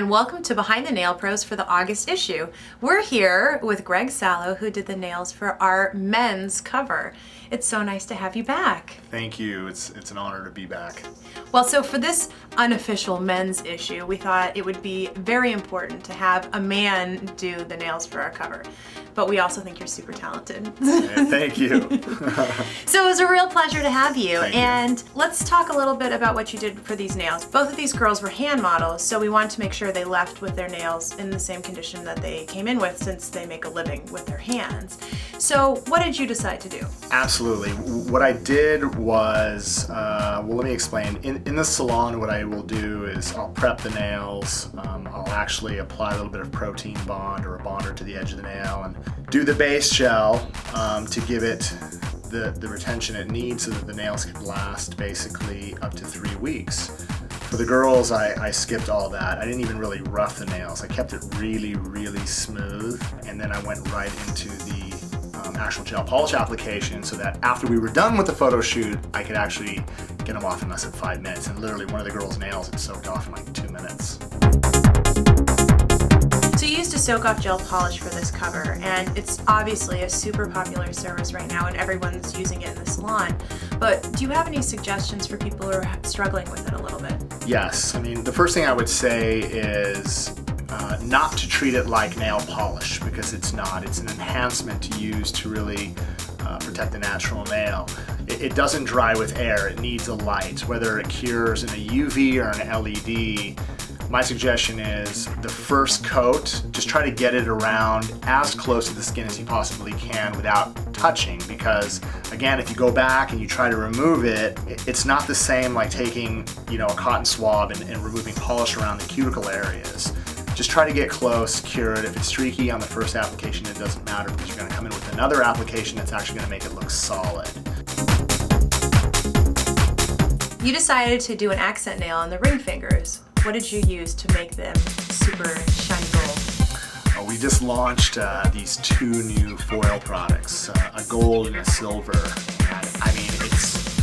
and welcome to Behind the Nail Pros for the August issue. We're here with Greg Sallow, who did the nails for our men's cover. It's so nice to have you back. Thank you. It's an honor to be back. Well, so for this unofficial men's issue, we thought it would be very important to have a man do the nails for our cover. But we also think you're super talented. Thank you. So it was a real pleasure to have you. Thank you. And let's talk a little bit about what you did for these nails. Both of these girls were hand models, so we wanted to make sure they left with their nails in the same condition that they came in with, since they make a living with their hands. So what did you decide to do? Absolutely. What I did was, well, let me explain. In the salon, what I will do is I'll prep the nails. I'll actually apply a little bit of protein bond or a bonder to the edge of the nail and do the base gel to give it the retention it needs so that the nails can last basically up to 3 weeks. For the girls, I skipped all that. I didn't even really rough the nails. I kept it really, really smooth, and then I went right into the actual gel polish application so that after we were done with the photo shoot, I could actually get them off in less than 5 minutes. And literally one of the girls' nails had soaked off in like 2 minutes. So you used a soak-off gel polish for this cover, and it's obviously a super popular service right now and everyone's using it in the salon. But do you have any suggestions for people who are struggling with it a little bit? Yes, I mean, the first thing I would say is not to treat it like nail polish, because it's not. It's an enhancement to use to really protect the natural nail. It doesn't dry with air. It needs a light, whether it cures in a UV or an LED. My suggestion is the first coat, just try to get it around as close to the skin as you possibly can without touching, because again, if you go back and you try to remove it, it's not the same like taking, a cotton swab and removing polish around the cuticle areas. Just try to get close, cure it. If it's streaky on the first application, it doesn't matter, because you're going to come in with another application that's actually going to make it look solid. You decided to do an accent nail on the ring fingers. What did you use to make them super shiny gold? We just launched these 2 new foil products, a gold and a silver. And I mean,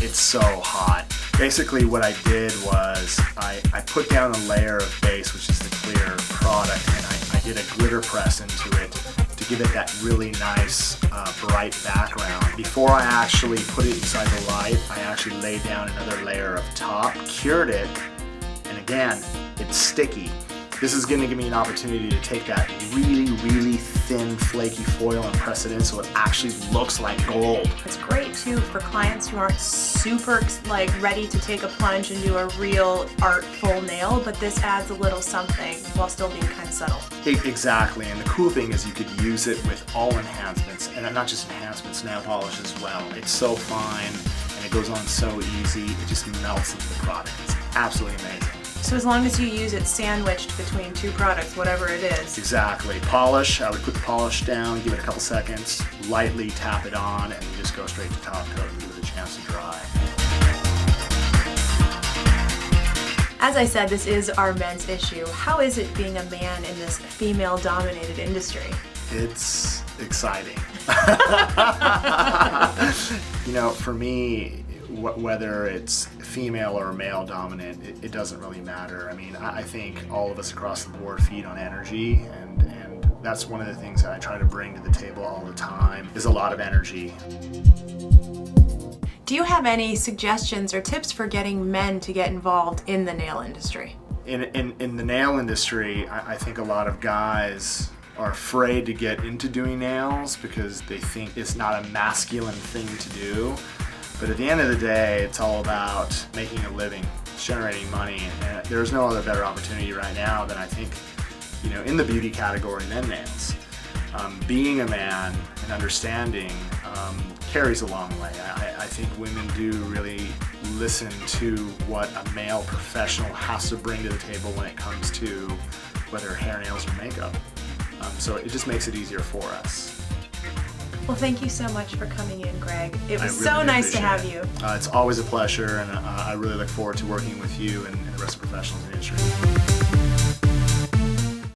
it's so hot. Basically what I did was I put down a layer of base, which is the clear product, and I did a glitter press into it to give it that really nice bright background. Before I actually put it inside the light, I actually laid down another layer of top, cured it, and again, it's sticky. This is going to give me an opportunity to take that really, really thin, flaky foil and press it in so it actually looks like gold. It's great too for clients who aren't super ready to take a plunge and do a real artful nail, but this adds a little something while still being kind of subtle. Exactly, and the cool thing is you could use it with all enhancements, and not just enhancements, nail polish as well. It's so fine, and it goes on so easy, it just melts into the product. It's absolutely amazing. So as long as you use it sandwiched between 2 products, whatever it is. Exactly. Polish, I would put the polish down, give it a couple seconds, lightly tap it on, and just go straight to top coat and give it a chance to dry. As I said, this is our men's issue. How is it being a man in this female-dominated industry? It's exciting. For me, whether it's female or male dominant, it doesn't really matter. I mean, I think all of us across the board feed on energy, and that's one of the things that I try to bring to the table all the time, is a lot of energy. Do you have any suggestions or tips for getting men to get involved in the nail industry? In the nail industry, I think a lot of guys are afraid to get into doing nails because they think it's not a masculine thing to do. But at the end of the day, it's all about making a living, generating money, and there's no other better opportunity right now than I think, in the beauty category than nails. Being a man and understanding carries a long way. I think women do really listen to what a male professional has to bring to the table when it comes to whether hair, nails, or makeup. So it just makes it easier for us. Well, thank you so much for coming in, Greg. It was really so nice to have appreciate you. It's always a pleasure, and I really look forward to working with you and the rest of the professionals in the industry.